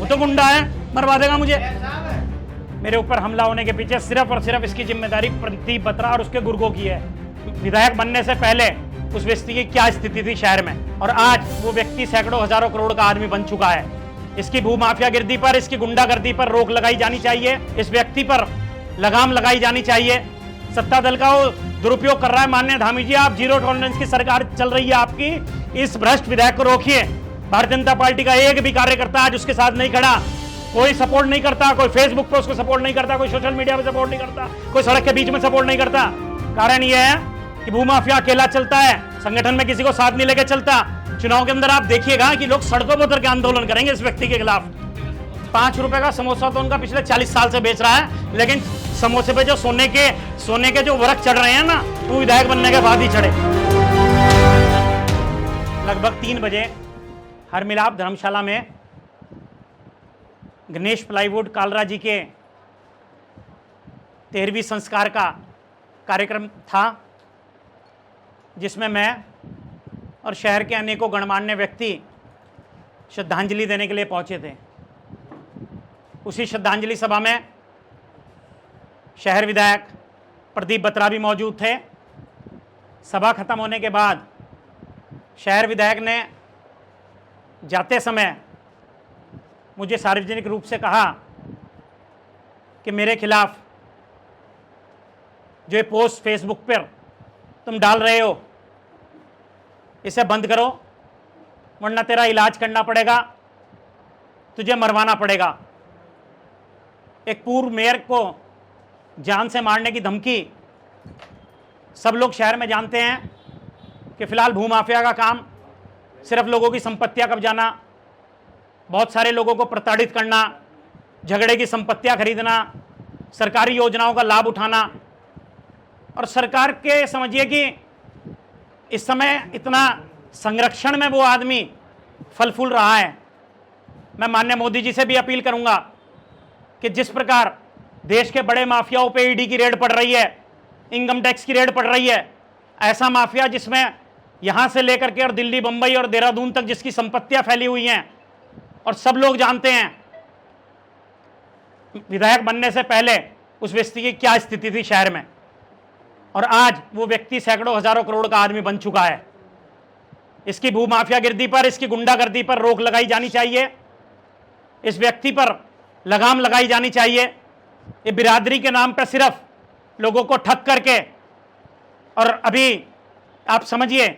तो गुंडा है, मरवा देगा मुझे। मेरे ऊपर हमला होने के पीछे सिर्फ और सिर्फ इसकी जिम्मेदारी प्रदीप बत्रा और उसके गुर्गों की है। विधायक बनने से पहले उस व्यक्ति की क्या स्थिति थी शहर में, और आज वो व्यक्ति सैकड़ों हजारों करोड़ का आदमी बन चुका है। इसकी भूमाफियागिर्दी पर, इसकी गुंडागर्दी पर रोक लगाई जानी चाहिए। इस व्यक्ति पर लगाम लगाई जानी चाहिए। सत्ता दल का वो दुरुपयोग कर रहा है। माननीय धामी जी, आप जीरो टॉलरेंस की सरकार चल रही है आपकी। इस भ्रष्ट विधायक को रोकिए। भारतीय जनता पार्टी का एक भी कार्यकर्ता आज उसके साथ नहीं खड़ा, कोई सपोर्ट नहीं करता, कोई फेसबुक पे उसको सपोर्ट नहीं करता, कोई सोशल मीडिया पे सपोर्ट नहीं करता, कोई सड़क के बीच में सपोर्ट नहीं करता। कारण यह है कि भूमाफिया अकेला चलता है, संगठन में किसी को साथ नहीं लेके चलता। चुनाव के अंदर आप देखिएगा कि लोग सड़कों पर उतर के आंदोलन करेंगे इस व्यक्ति के खिलाफ। 5 रुपए का समोसा तो उनका पिछले 40 साल से बेच रहा है, लेकिन समोसे पे जो सोने के जो वरक चढ़ रहे हैं ना, वो विधायक बनने के बाद ही चढ़े। लगभग 3 बजे हर मिलाप धर्मशाला में गणेश प्लाईवुड कालरा जी के 13वीं संस्कार का कार्यक्रम था, जिसमें मैं और शहर के अनेकों गणमान्य व्यक्ति श्रद्धांजलि देने के लिए पहुंचे थे। उसी श्रद्धांजलि सभा में शहर विधायक प्रदीप बत्रा भी मौजूद थे। सभा खत्म होने के बाद शहर विधायक ने जाते समय मुझे सार्वजनिक रूप से कहा कि मेरे खिलाफ जो ये पोस्ट फेसबुक पर तुम डाल रहे हो, इसे बंद करो, वरना तेरा इलाज करना पड़ेगा, तुझे मरवाना पड़ेगा। एक पूर्व मेयर को जान से मारने की धमकी। सब लोग शहर में जानते हैं कि फिलहाल भूमाफिया का काम सिर्फ लोगों की संपत्तियां कब्जाना, बहुत सारे लोगों को प्रताड़ित करना, झगड़े की संपत्तियां खरीदना, सरकारी योजनाओं का लाभ उठाना। और सरकार के समझिए कि इस समय इतना संरक्षण में वो आदमी फल फूल रहा है। मैं माननीय मोदी जी से भी अपील करूंगा कि जिस प्रकार देश के बड़े माफियाओं पे ईडी की रेड पड़ रही है, इनकम टैक्स की रेड पड़ रही है, ऐसा माफिया जिसमें यहां से लेकर के और दिल्ली, बंबई और देहरादून तक जिसकी संपत्तियां फैली हुई हैं, और सब लोग जानते हैं विधायक बनने से पहले उस व्यक्ति की क्या स्थिति थी शहर में, और आज वो व्यक्ति सैकड़ों हजारों करोड़ का आदमी बन चुका है। इसकी भूमाफियागिर्दी पर, इसकी गुंडागर्दी पर रोक लगाई जानी चाहिए। इस व्यक्ति पर लगाम लगाई जानी चाहिए। ये बिरादरी के नाम पर सिर्फ लोगों को ठग करके, और अभी आप समझिए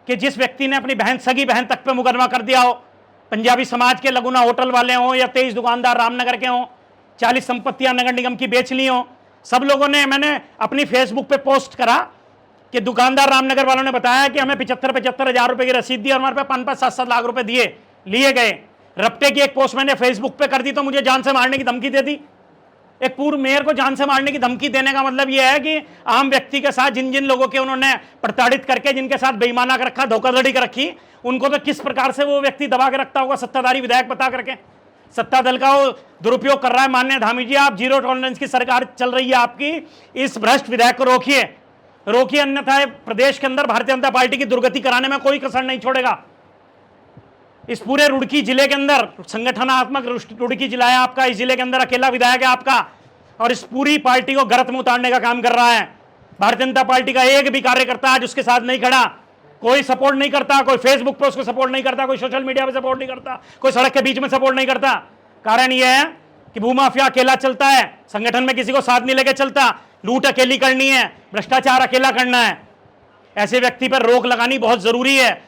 कि जिस व्यक्ति ने अपनी बहन, सगी बहन तक पे मुकदमा कर दिया हो, पंजाबी समाज के लगुना होटल वाले हों या 23 दुकानदार रामनगर के हों, 40 संपत्तियां नगर निगम की बेच ली हों, सब लोगों ने, मैंने अपनी फेसबुक पे पोस्ट करा कि दुकानदार रामनगर वालों ने बताया कि हमें 75 हजार रुपए की रसीद दी और हमारे पे 5-5, 7-7 लाख रुपए लिए गए। रफ्ते की एक पोस्ट मैंने फेसबुक पे कर दी तो मुझे जान से मारने की धमकी दे दी। एक पूर्व मेयर को जान से मारने की धमकी देने का मतलब यह है कि आम व्यक्ति के साथ जिन जिन लोगों के उन्होंने प्रताड़ित करके, जिनके साथ बेईमाना कर रखा, धोखाधड़ी कर रखी, उनको तो किस प्रकार से वो व्यक्ति दबा के रखता होगा सत्ताधारी विधायक बता करके। सत्ता दल का वो दुरुपयोग कर रहा है। माननीय धामी जी, आप जीरो टॉलरेंस की सरकार चल रही है आपकी। इस भ्रष्ट विधायक को रोकिए, अन्यथा प्रदेश के अंदर भारतीय जनता पार्टी की दुर्गति कराने में कोई कसर नहीं छोड़ेगा। इस पूरे रुड़की जिले के अंदर संगठनात्मक रुड़की जिला है आपका, इस जिले के अंदर अकेला विधायक है आपका, और इस पूरी पार्टी को गर्त में उतारने का काम कर रहा है। भारतीय जनता पार्टी का एक भी कार्यकर्ता आज उसके साथ नहीं खड़ा, कोई सपोर्ट नहीं करता, कोई फेसबुक पे उसको सपोर्ट नहीं करता, कोई सोशल मीडिया पे सपोर्ट नहीं करता, कोई सड़क के बीच में सपोर्ट नहीं करता। कारण यह है कि भूमाफिया अकेला चलता है, संगठन में किसी को साथ नहीं लेके चलता, लूट अकेली करनी है, भ्रष्टाचार अकेला करना है। ऐसे व्यक्ति पर रोक लगानी बहुत जरूरी है।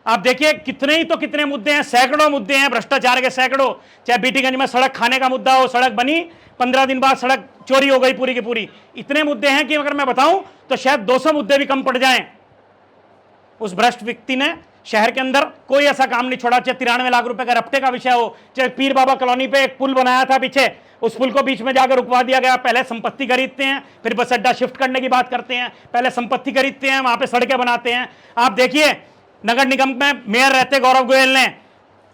आप देखिए कितने ही तो कितने मुद्दे हैं, सैकड़ों मुद्दे हैं भ्रष्टाचार के, सैकड़ों। चाहे बीटीगंज में सड़क खाने का मुद्दा हो, सड़क बनी, 15 दिन बाद सड़क चोरी हो गई पूरी की पूरी। इतने मुद्दे हैं कि अगर मैं बताऊं तो शायद 200 मुद्दे भी कम पड़ जाएं। उस भ्रष्ट व्यक्ति ने शहर के अंदर कोई ऐसा काम नहीं छोड़ा, चाहे 93 लाख रुपए का रफ्ते का विषय हो, चाहे पीर बाबा कॉलोनी पे एक पुल बनाया था पीछे, उस पुल को बीच में जाकर रुकवा दिया गया। पहले संपत्ति खरीदते हैं, फिर बस अड्डा शिफ्ट करने की बात करते हैं, पहले संपत्ति खरीदते हैं, वहां पे सड़कें बनाते हैं। आप देखिए नगर निगम में मेयर रहते गौरव गोयल ने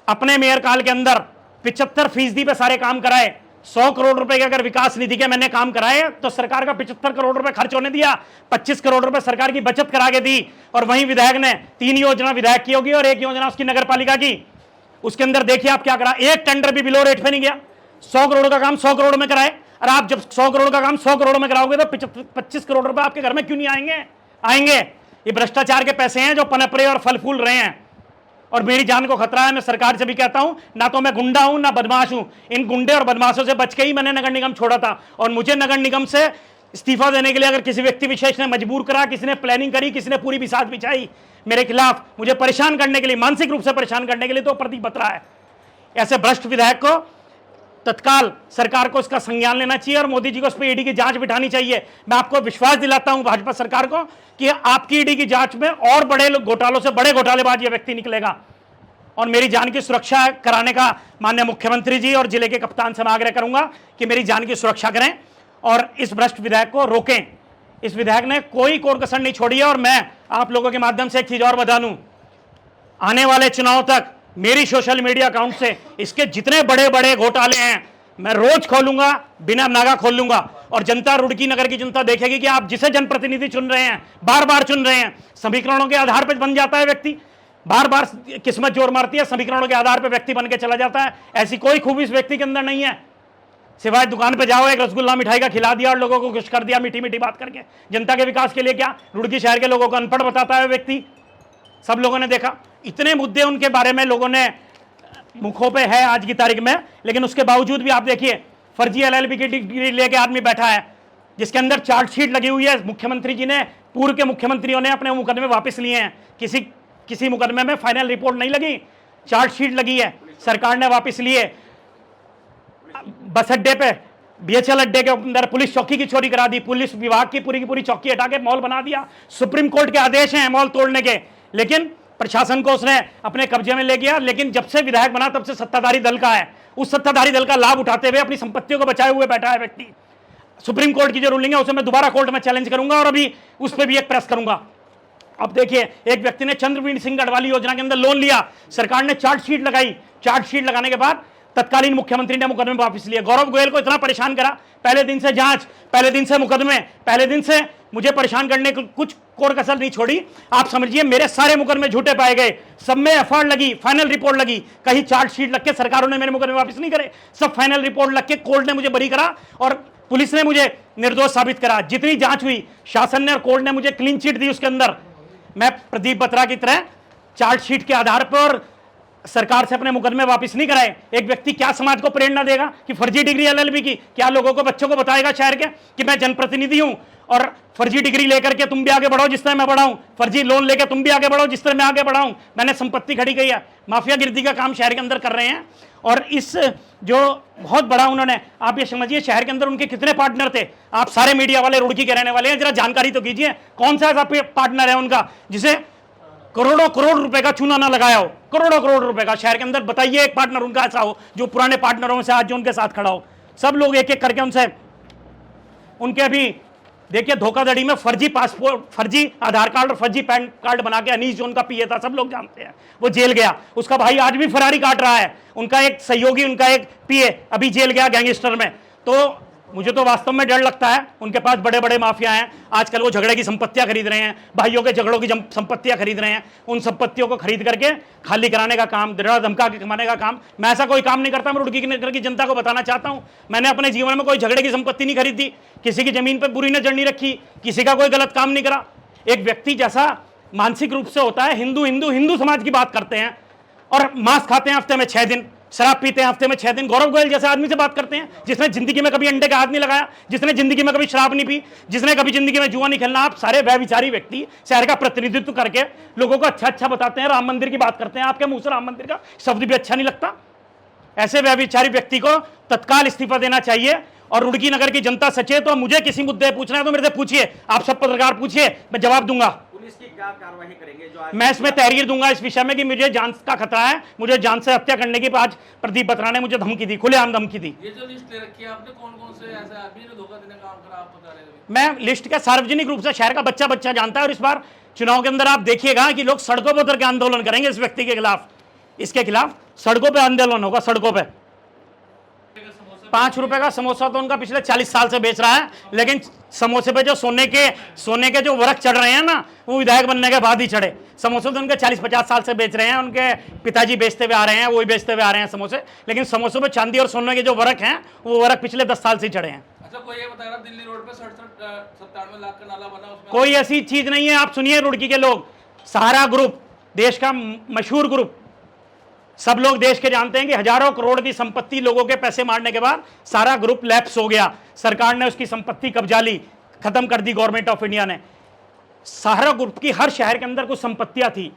अपने मेयर काल के अंदर 75% पे सारे काम कराए। 100 करोड़ रुपए के अगर विकास निधि के मैंने काम कराए तो सरकार का 75 करोड़ रुपए खर्च होने दिया, 25 करोड़ रुपए सरकार की बचत करा के दी। और वहीं विधायक ने 3 योजना विधायक की होगी और 1 योजना उसकी नगर पालिका की, उसके अंदर देखिए आप क्या करा, एक टेंडर भी बिलो रेट पे नहीं गया। 100 करोड़ का काम 100 करोड़ में कराए, और आप जब 100 करोड़ का काम 100 करोड़ में कराओगे तो 25 करोड़ रुपए आपके घर में क्यों नहीं आएंगे? ये भ्रष्टाचार के पैसे हैं जो पनप रहे और फल फूल रहे हैं, और मेरी जान को खतरा है। मैं सरकार से भी कहता हूं, ना तो मैं गुंडा हूं ना बदमाश हूं, इन गुंडे और बदमाशों से बच के ही मैंने नगर निगम छोड़ा था। और मुझे नगर निगम से इस्तीफा देने के लिए अगर किसी व्यक्ति विशेष ने मजबूर करा, किसी ने प्लानिंग करी, किसी ने पूरी बिसात बिछाई मेरे खिलाफ, मुझे परेशान करने के लिए, मानसिक रूप से परेशान करने के लिए, तो प्रतीक बत्रा है। ऐसे भ्रष्ट विधायक को तत्काल सरकार को इसका संज्ञान लेना चाहिए और मोदी जी को उस पर ईडी की जांच बिठानी चाहिए। मैं आपको विश्वास दिलाता हूं भाजपा सरकार को कि आपकी ईडी की जांच में और बड़े घोटालों से बड़े घोटालेबाज ये व्यक्ति निकलेगा। और मेरी जान की सुरक्षा कराने का माननीय मुख्यमंत्री जी और जिले के कप्तान से मैं आग्रह करूंगा कि मेरी जान की सुरक्षा करें और इस भ्रष्ट विधायक को रोकें। इस विधायक ने कोई कोर कसर नहीं छोड़ी है। और मैं आप लोगों के माध्यम से एक चीज और बता दूं, आने वाले चुनाव तक मेरी सोशल मीडिया अकाउंट से इसके जितने बड़े बड़े घोटाले हैं मैं रोज खोलूंगा, बिना नागा खोल लूंगा, और जनता, रुड़की नगर की जनता देखेगी कि आप जिसे जनप्रतिनिधि चुन रहे हैं, बार बार चुन रहे हैं, समीकरणों के आधार पर बन जाता है व्यक्ति, बार बार किस्मत जोर मारती है, समीकरणों के आधार पर व्यक्ति बन के चला जाता है। ऐसी कोई खूबी इस व्यक्ति के अंदर नहीं है, सिवाय दुकान पे जाओ, एक रसगुल्ला मिठाई का खिला दिया और लोगों को खुश कर दिया मीठी मीठी बात करके। जनता के विकास के लिए क्या, रुड़की शहर के लोगों को अनपढ़ बताता है व्यक्ति। सब लोगों ने देखा, इतने मुद्दे उनके बारे में लोगों ने मुखों पे है आज की तारीख में, लेकिन उसके बावजूद भी आप देखिए फर्जी LLB की डिग्री लेके आदमी बैठा है, जिसके अंदर चार्जशीट लगी हुई है। मुख्यमंत्री जी ने, पूर्व के मुख्यमंत्रियों ने अपने मुकदमे वापस लिए हैं, किसी मुकदमे में फाइनल रिपोर्ट नहीं लगी, चार्जशीट लगी है, सरकार ने वापस लिए। बस अड्डे पे, BHL अड्डे के अंदर पुलिस चौकी की चोरी करा दी, पुलिस विभाग की पूरी चौकी हटा के मॉल बना दिया। सुप्रीम कोर्ट के आदेश हैं मॉल तोड़ने के, लेकिन प्रशासन को उसने अपने कब्जे में ले गया। लेकिन जब से विधायक बना तब से सत्ताधारी दल का है, उस सत्ताधारी दल का लाभ उठाते हुए अपनी संपत्तियों को बचाए हुए बैठा है व्यक्ति। सुप्रीम कोर्ट की जो रूलिंग है उसे मैं दोबारा कोर्ट में चैलेंज करूंगा और अभी उस पर भी एक प्रेस करूंगा। अब देखिए, एक व्यक्ति ने चंद्रवीर सिंह गढ़वाली योजना के अंदर लोन लिया, सरकार ने चार्जशीट लगाई, चार्जशीट लगाने के बाद तत्कालीन मुख्यमंत्री ने मुकदमे वापस लिए। गौरव गोयल को इतना परेशान करा, पहले दिन से जांच, पहले दिन से मुकदमे, पहले दिन से मुझे परेशान करने को कुछ कोर कसर नहीं छोड़ी। आप समझिए मेरे सारे मुकदमे झूठे पाए गए, सब में FIR लगी, फाइनल रिपोर्ट लगी, कहीं चार्जशीट लग के सरकारों ने मेरे मुकदमे वापस नहीं करे, सब फाइनल रिपोर्ट लग के कोर्ट ने मुझे बरी करा और पुलिस ने मुझे निर्दोष साबित करा। जितनी जांच हुई शासन ने और कोर्ट ने मुझे क्लीन चिट दी, उसके अंदर मैं प्रदीप बत्रा की तरह चार्जशीट के आधार पर सरकार से अपने मुकदमे वापस नहीं कराए। एक व्यक्ति क्या समाज को प्रेरणा देगा कि फर्जी डिग्री LLB की, क्या लोगों को, बच्चों को बताएगा शहर के कि मैं जनप्रतिनिधि हूं और फर्जी डिग्री लेकर के तुम भी आगे बढ़ो जिस तरह मैं बढ़ाऊं, फर्जी लोन लेकर तुम भी आगे बढ़ो जिस तरह मैं आगे बढ़ाऊं। मैंने संपत्ति खड़ी की है, माफिया गिरदी का काम शहर के अंदर कर रहे हैं। और इस जो बहुत बड़ा उन्होंने, आप ये समझिए शहर के अंदर उनके कितने पार्टनर थे। आप सारे मीडिया वाले रुड़की के रहने वाले हैं, जरा जानकारी तो कीजिए कौन सा ऐसा पार्टनर है उनका जिसे करोड़ों करोड़ रुपए का चूना ना लगाया हो, करोड़ों करोड़ रुपए का शहर के अंदर। बताइए एक पार्टनर उनका ऐसा हो जो पुराने पार्टनरों से आज जो उनके साथ खड़ा हो। सब लोग एक एक करके उनसे, उनके अभी देखिए धोखाधड़ी में फर्जी पासपोर्ट, फर्जी आधार कार्ड और फर्जी पैन कार्ड बना के अनीश जो उनका PA था, सब लोग जानते हैं, वो जेल गया। उसका भाई आज भी फरारी काट रहा है, उनका एक सहयोगी, उनका एक PA अभी जेल गया गैंगस्टर में। तो मुझे तो वास्तव में डर लगता है, उनके पास बड़े बड़े माफिया हैं। आजकल वो झगड़े की संपत्तियां खरीद रहे हैं, भाइयों के झगड़ों की संपत्तियां खरीद रहे हैं। उन संपत्तियों को खरीद करके खाली कराने का काम, डरा धमका के कमाने का काम। मैं ऐसा कोई काम नहीं करता। मैं रुड़की नगर की जनता को बताना चाहता हूं, मैंने अपने जीवन में कोई झगड़े की संपत्ति नहीं खरीदी, किसी की जमीन पर बुरी नजर नहीं रखी, किसी का कोई गलत काम नहीं करा। एक व्यक्ति जैसा मानसिक रूप से होता है, हिंदू समाज की बात करते हैं और मांस खाते हैं हफ्ते में 6 दिन, शराब पीते हैं हफ्ते में 6 दिन। गौरव गोयल जैसे आदमी से बात करते हैं जिसने जिंदगी में कभी अंडे का हाथ नहीं लगाया, जिसने जिंदगी में कभी शराब नहीं पी, जिसने कभी जिंदगी में जुआ नहीं खेलना। आप सारे व्यभिचारी व्यक्ति शहर का प्रतिनिधित्व करके लोगों को अच्छा बताते हैं, राम मंदिर की बात करते हैं, आपके मुंह से राम मंदिर का शब्द भी अच्छा नहीं लगता। ऐसे व्यभिचारी व्यक्ति को तत्काल इस्तीफा देना चाहिए। और रुड़की नगर की जनता सचेत हो, मुझे किसी मुद्दे पूछना है तो मेरे से पूछिए, आप सब पत्रकार पूछिए, मैं जवाब दूंगा। पुलिस की क्या कार्रवाई करेंगे जो मैं इसमें तहरीर दूंगा इस विषय में कि मुझे जान का खतरा है, मुझे जान से हत्या करने की। आज प्रदीप बत्रा ने मुझे धमकी दी, खुलेआम धमकी दी। ये जो लिस्ट ले रखी है आपने, कौन कौन से ऐसे आदमी ने धोखा देने का काम करा, आप बता रहे हैं? मैं लिस्ट का सार्वजनिक रूप से शहर का बच्चा जानता है। और इस बार चुनाव के अंदर आप देखिएगा कि लोग सड़कों पर उतर के आंदोलन करेंगे इस व्यक्ति के खिलाफ, इसके खिलाफ सड़कों पर आंदोलन होगा, सड़कों पर। ₹5 का समोसा तो उनका पिछले 40 साल से बेच रहा है, लेकिन समोसे पे जो सोने के जो वर्क चढ़ रहे हैं ना, वो विधायक बनने के बाद ही चढ़े। समोसे तो उनके 40-50 साल से बेच रहे हैं, उनके पिताजी बेचते हुए आ रहे हैं, वही बेचते हुए आ रहे हैं समोसे, लेकिन समोसों पे चांदी और सोने के जो वर्क हैं वो वर्क पिछले 10 साल से चढ़े हैं। अच्छा, कोई ये बता रहा दिल्ली रोड पे 67-97 लाख का नाला बना, उसमें कोई ऐसी चीज नहीं है। आप सुनिए, रुड़की के लोग, सहारा ग्रुप देश का मशहूर ग्रुप, सब लोग देश के जानते हैं कि हजारों करोड़ की संपत्ति लोगों के पैसे मारने के बाद सारा ग्रुप लैप्स हो गया, सरकार ने उसकी संपत्ति कब्जा ली, खत्म कर दी गवर्नमेंट ऑफ इंडिया ने। सहारा ग्रुप की हर शहर के अंदर कुछ संपत्तियां थी,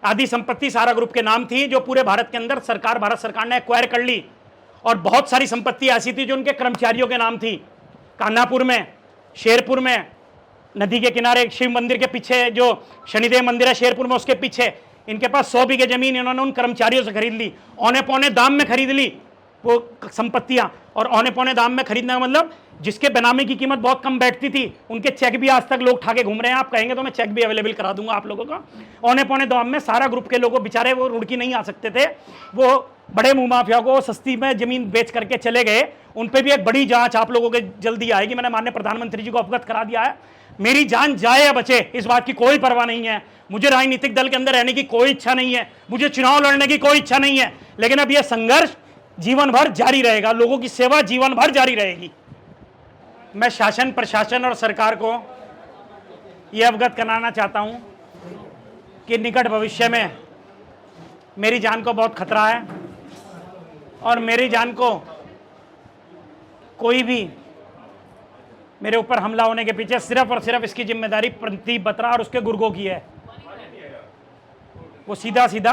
आधी संपत्ति सहारा ग्रुप के नाम थी, जो पूरे भारत के अंदर भारत सरकार ने एक्वायर कर ली, और बहुत सारी संपत्ति ऐसी थी जो उनके कर्मचारियों के नाम थी। कान्हापुर में, शेरपुर में, नदी के किनारे शिव मंदिर के पीछे जो शनिदेव मंदिर है शेरपुर में, उसके पीछे इनके पास 100 बीघे जमीन इन्होंने उन कर्मचारियों से खरीद ली, औने पौने दाम में खरीद ली वो संपत्तियां। और औने पौने दाम में खरीदने का मतलब जिसके बेनामी की कीमत बहुत कम बैठती थी, उनके चेक भी आज तक लोग ठाके घूम रहे हैं। आप कहेंगे तो मैं चेक भी अवेलेबल करा दूंगा आप लोगों का। औने पौने दाम में सारा ग्रुप के लोगों बेचारे, वो रुड़की नहीं आ सकते थे, वो बड़े मुंह माफिया को सस्ती में जमीन बेच करके चले गए। उन पर भी एक बड़ी जांच आप लोगों के जल्दी आएगी, मैंने माननीय प्रधानमंत्री जी को अवगत करा दिया है। मेरी जान जाए या बचे, इस बात की कोई परवाह नहीं है। मुझे राजनीतिक दल के अंदर रहने की कोई इच्छा नहीं है, मुझे चुनाव लड़ने की कोई इच्छा नहीं है, लेकिन अब यह संघर्ष जीवन भर जारी रहेगा, लोगों की सेवा जीवन भर जारी रहेगी। मैं शासन, प्रशासन और सरकार को यह अवगत कराना चाहता हूं कि निकट भविष्य में मेरी जान को बहुत खतरा है, और मेरी जान को कोई भी मेरे ऊपर हमला होने के पीछे सिर्फ और सिर्फ इसकी जिम्मेदारी प्रदीप बत्रा और उसके गुर्गों की है। वो सीधा सीधा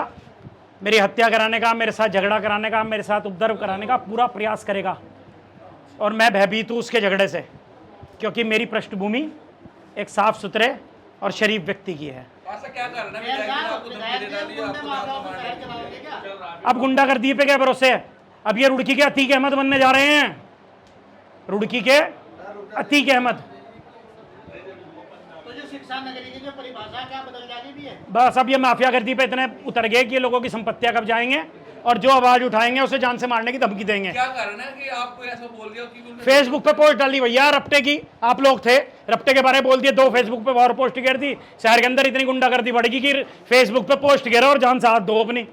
मेरी हत्या कराने का, मेरे साथ झगड़ा कराने का, मेरे साथ उपद्रव कराने का पूरा प्रयास करेगा, और मैं भयभीत हूँ उसके झगड़े से, क्योंकि मेरी पृष्ठभूमि एक साफ सुथरे और शरीफ व्यक्ति की है। ऐसा क्या कारण है विधायक ने आपको धमकी दे डाली, आपको नाम कमांड? अब गुंडागर्दी पे क्या भरोसे है? अब ये रुड़की के अतीक अहमद बनने जा रहे हैं, रुड़की के अतीक अहमद। तो जो शिक्षा नगरी की जो परिभाषा क्या बदल जानी भी है? बस अब ये माफियागर्दी पे इतने उतर गए कि ये लोगों की संपत्तियां कब जाएंगे, और जो आवाज उठाएंगे उसे जान से मारने की धमकी देंगे। क्या कारण है कि आपको ऐसा बोल दिया कि उन्होंने फेसबुक पे पोस्ट डाली भैया रपटे की, आप लोग थे, रपटे के बारे में बोल दिए, 2 फेसबुक पे और पोस्ट कर दी। शहर के अंदर इतनी गुंडागर्दी बढ़ गई कि फेसबुक पे पोस्ट गिरा और जान से हाथ धो अपनी।